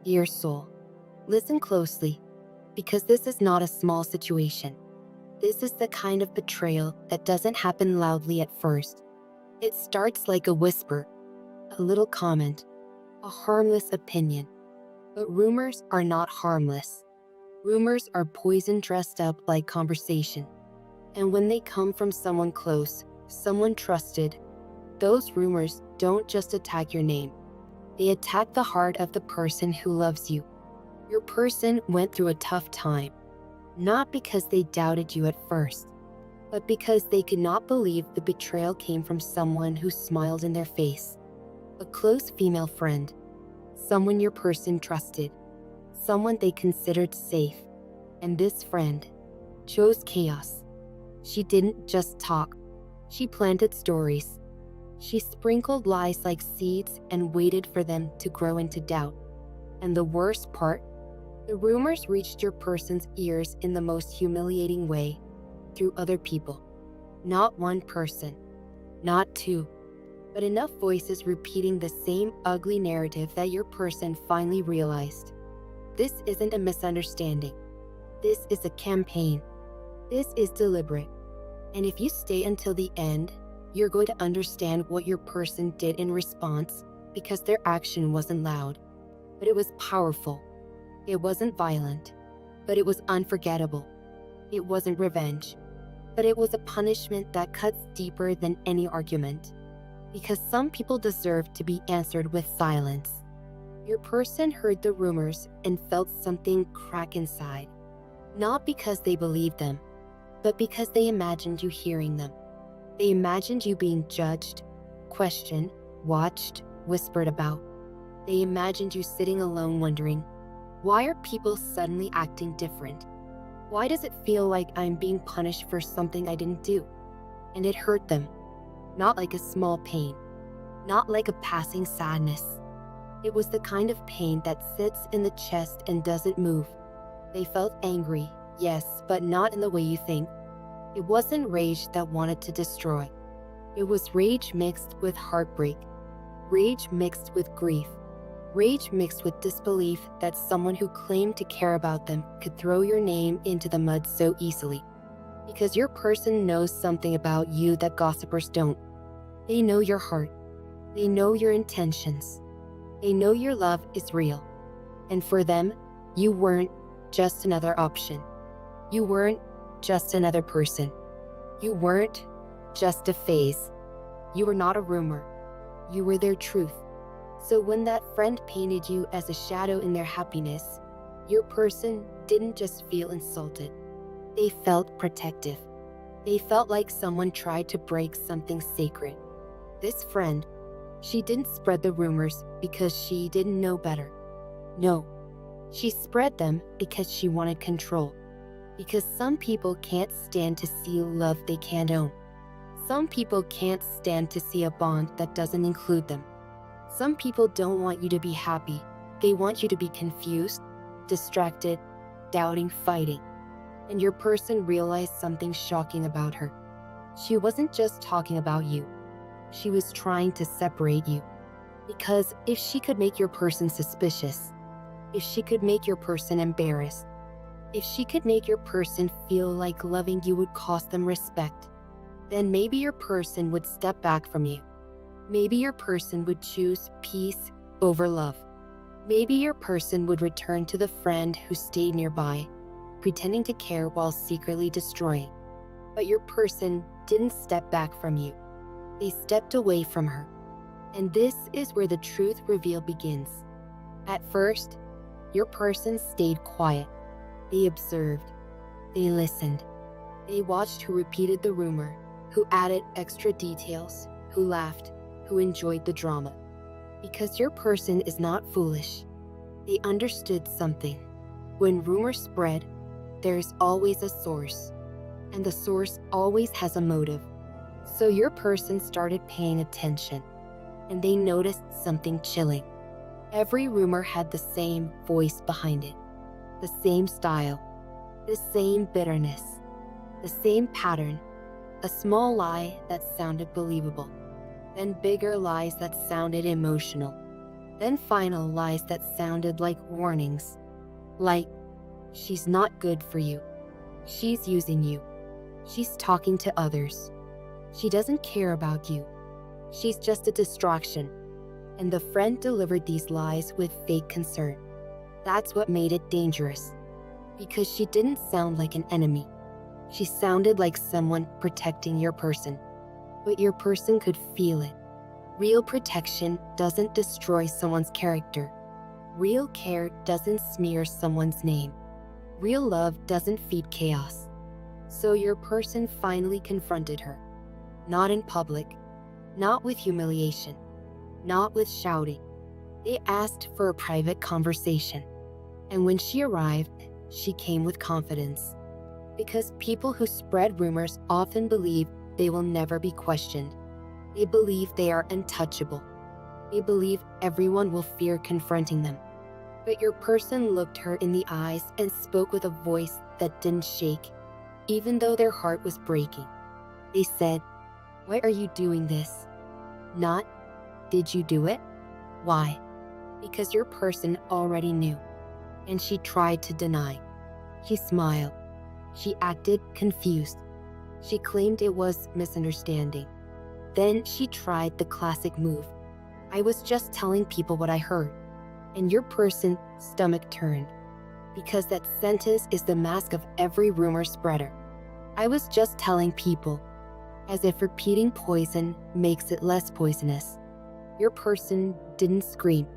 Dear soul, listen closely, because this is not a small situation. This is the kind of betrayal that doesn't happen loudly at first. It starts like a whisper, a little comment, a harmless opinion. But rumors are not harmless. Rumors are poison dressed up like conversation. And when they come from someone close, someone trusted, those rumors don't just attack your name. They attack the heart of the person who loves you. Your person went through a tough time, not because they doubted you at first, but because they could not believe the betrayal came from someone who smiled in their face. A close female friend, someone your person trusted, someone they considered safe. And this friend chose chaos. She didn't just talk, she planted stories. She sprinkled lies like seeds and waited for them to grow into doubt. And the worst part, the rumors reached your person's ears in the most humiliating way, through other people. Not one person, not two, but enough voices repeating the same ugly narrative that your person finally realized. This isn't a misunderstanding. This is a campaign. This is deliberate. And if you stay until the end, you're going to understand what your person did in response, because their action wasn't loud, but it was powerful. It wasn't violent, but it was unforgettable. It wasn't revenge, but it was a punishment that cuts deeper than any argument. Because some people deserve to be answered with silence. Your person heard the rumors and felt something crack inside. Not because they believed them, but because they imagined you hearing them. They imagined you being judged, questioned, watched, whispered about. They imagined you sitting alone wondering, why are people suddenly acting different? Why does it feel like I'm being punished for something I didn't do? And it hurt them. Not like a small pain, not like a passing sadness. It was the kind of pain that sits in the chest and doesn't move. They felt angry, yes, but not in the way you think. It wasn't rage that wanted to destroy. It was rage mixed with heartbreak, rage mixed with grief, rage mixed with disbelief that someone who claimed to care about them could throw your name into the mud so easily. Because your person knows something about you that gossipers don't. They know your heart. They know your intentions. They know your love is real. And for them, you weren't just another option. You weren't just another person. You weren't just a phase. You were not a rumor. You were their truth. So when that friend painted you as a shadow in their happiness, your person didn't just feel insulted. They felt protective. They felt like someone tried to break something sacred. This friend, she didn't spread the rumors because she didn't know better. No, she spread them because she wanted control. Because some people can't stand to see love they can't own. Some people can't stand to see a bond that doesn't include them. Some people don't want you to be happy. They want you to be confused, distracted, doubting, fighting. And your person realized something shocking about her. She wasn't just talking about you. She was trying to separate you. Because if she could make your person suspicious, if she could make your person embarrassed, if she could make your person feel like loving you would cost them respect, then maybe your person would step back from you. Maybe your person would choose peace over love. Maybe your person would return to the friend who stayed nearby, pretending to care while secretly destroying. But your person didn't step back from you. They stepped away from her. And this is where the truth reveal begins. At first, your person stayed quiet. They observed. They listened. They watched who repeated the rumor, who added extra details, who laughed, who enjoyed the drama. Because your person is not foolish. They understood something. When rumors spread, there is always a source. And the source always has a motive. So your person started paying attention. And they noticed something chilling. Every rumor had the same voice behind it. The same style. The same bitterness. The same pattern. A small lie that sounded believable. Then bigger lies that sounded emotional. Then final lies that sounded like warnings. Like, she's not good for you. She's using you. She's talking to others. She doesn't care about you. She's just a distraction. And the friend delivered these lies with fake concern. That's what made it dangerous. Because she didn't sound like an enemy. She sounded like someone protecting your person. But your person could feel it. Real protection doesn't destroy someone's character. Real care doesn't smear someone's name. Real love doesn't feed chaos. So your person finally confronted her. Not in public. Not with humiliation. Not with shouting. They asked for a private conversation. And when she arrived, she came with confidence. Because people who spread rumors often believe they will never be questioned. They believe they are untouchable. They believe everyone will fear confronting them. But your person looked her in the eyes and spoke with a voice that didn't shake, even though their heart was breaking. They said, "Why are you doing this?" Not, "Did you do it?" Why? Because your person already knew. And she tried to deny. She smiled. She acted confused. She claimed it was misunderstanding. Then she tried the classic move. "I was just telling people what I heard." And your person's stomach turned. Because that sentence is the mask of every rumor spreader. "I was just telling people." As if repeating poison makes it less poisonous. Your person didn't scream.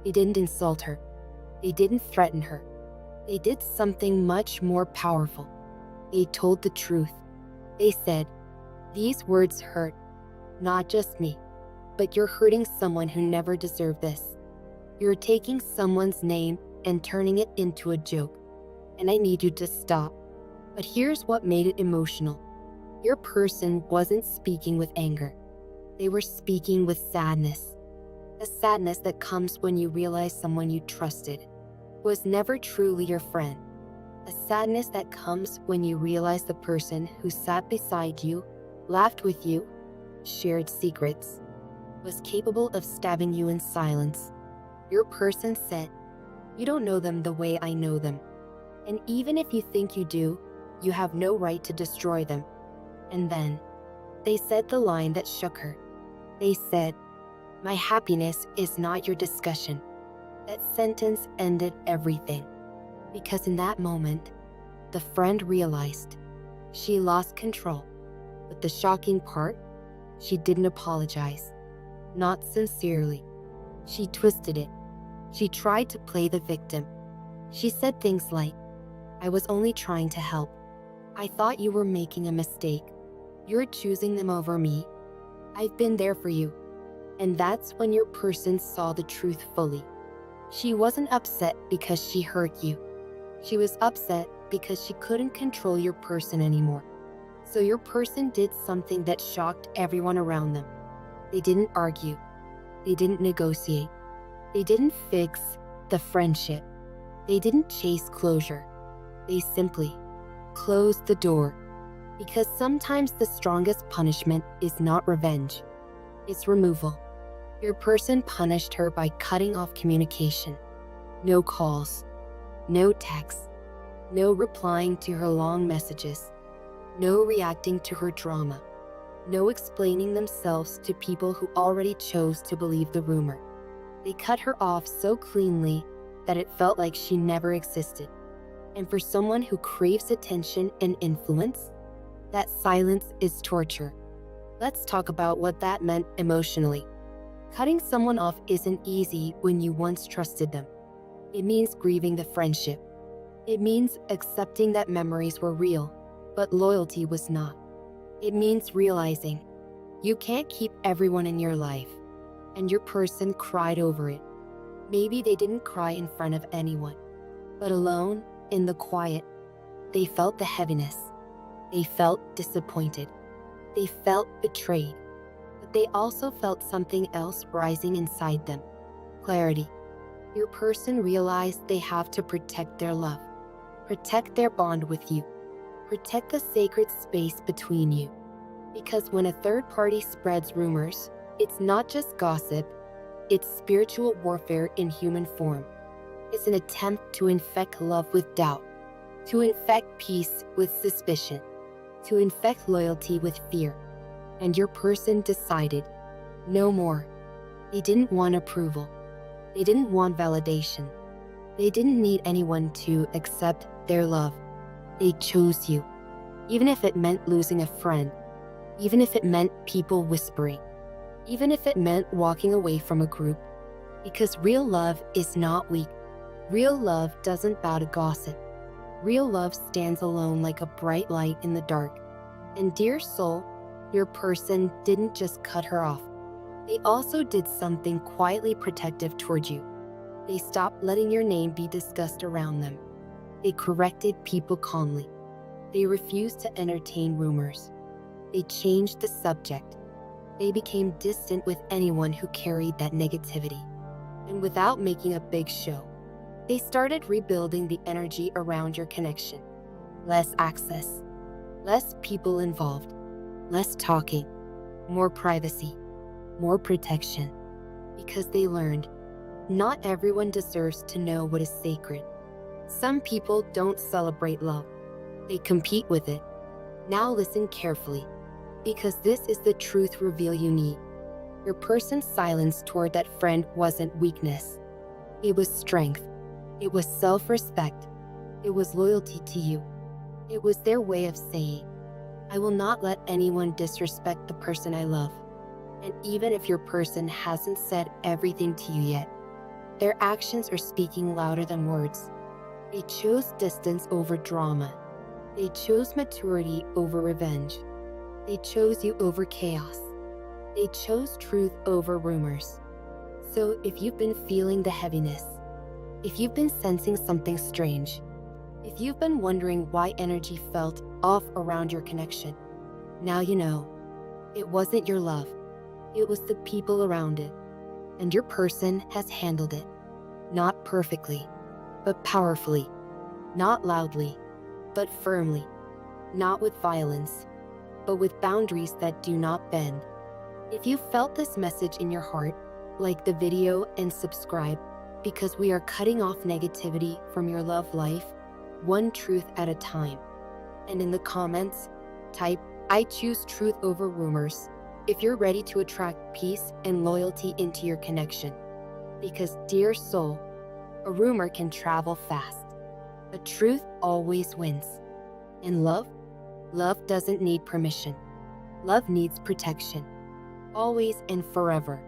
They didn't insult her. They didn't threaten her. They did something much more powerful. They told the truth. They said, "These words hurt. Not just me, but you're hurting someone who never deserved this. You're taking someone's name and turning it into a joke. And I need you to stop." But here's what made it emotional. Your person wasn't speaking with anger. They were speaking with sadness. A sadness that comes when you realize someone you trusted was never truly your friend. A sadness that comes when you realize the person who sat beside you, laughed with you, shared secrets, was capable of stabbing you in silence. Your person said, "You don't know them the way I know them. And even if you think you do, you have no right to destroy them." And then, they said the line that shook her. They said, "My happiness is not your discussion." That sentence ended everything. Because in that moment, the friend realized she lost control. But the shocking part, she didn't apologize. Not sincerely. She twisted it. She tried to play the victim. She said things like, "I was only trying to help. I thought you were making a mistake. You're choosing them over me. I've been there for you." And that's when your person saw the truth fully. She wasn't upset because she hurt you. She was upset because she couldn't control your person anymore. So your person did something that shocked everyone around them. They didn't argue. They didn't negotiate. They didn't fix the friendship. They didn't chase closure. They simply closed the door. Because sometimes the strongest punishment is not revenge. It's removal. Your person punished her by cutting off communication. No calls. No texts. No replying to her long messages. No reacting to her drama. No explaining themselves to people who already chose to believe the rumor. They cut her off so cleanly that it felt like she never existed. And for someone who craves attention and influence, that silence is torture. Let's talk about what that meant emotionally. Cutting someone off isn't easy when you once trusted them. It means grieving the friendship. It means accepting that memories were real, but loyalty was not. It means realizing you can't keep everyone in your life, and your person cried over it. Maybe they didn't cry in front of anyone, but alone, in the quiet, they felt the heaviness. They felt disappointed. They felt betrayed. But they also felt something else rising inside them. Clarity. Your person realized they have to protect their love. Protect their bond with you. Protect the sacred space between you. Because when a third party spreads rumors, it's not just gossip, It's spiritual warfare in human form. It's an attempt to infect love with doubt, to infect peace with suspicion, to infect loyalty with fear. And your person decided, no more. They didn't want approval. They didn't want validation. They didn't need anyone to accept their love. They chose you, even if it meant losing a friend, even if it meant people whispering, even if it meant walking away from a group. Because real love is not weak. Real love doesn't bow to gossip. Real love stands alone like a bright light in the dark. And dear soul, your person didn't just cut her off. They also did something quietly protective toward you. They stopped letting your name be discussed around them. They corrected people calmly. They refused to entertain rumors. They changed the subject. They became distant with anyone who carried that negativity. And without making a big show, they started rebuilding the energy around your connection. Less access, less people involved, less talking, more privacy, more protection. Because they learned, not everyone deserves to know what is sacred. Some people don't celebrate love. They compete with it. Now listen carefully, because this is the truth reveal you need. Your person's silence toward that friend wasn't weakness. It was strength. It was self-respect. It was loyalty to you. It was their way of saying, I will not let anyone disrespect the person I love. And even if your person hasn't said everything to you yet, their actions are speaking louder than words. They chose distance over drama. They chose maturity over revenge. They chose you over chaos. They chose truth over rumors. So if you've been feeling the heaviness, if you've been sensing something strange, if you've been wondering why energy felt off around your connection, now you know. It wasn't your love. It was the people around it. And your person has handled it. Not perfectly, but powerfully. Not loudly, but firmly. Not with violence, but with boundaries that do not bend. If you felt this message in your heart, like the video and subscribe, because we are cutting off negativity from your love life, one truth at a time. And in the comments, type, I choose truth over rumors, if you're ready to attract peace and loyalty into your connection. Because, dear soul, a rumor can travel fast. The truth always wins. And love doesn't need permission. Love needs protection. Always and forever.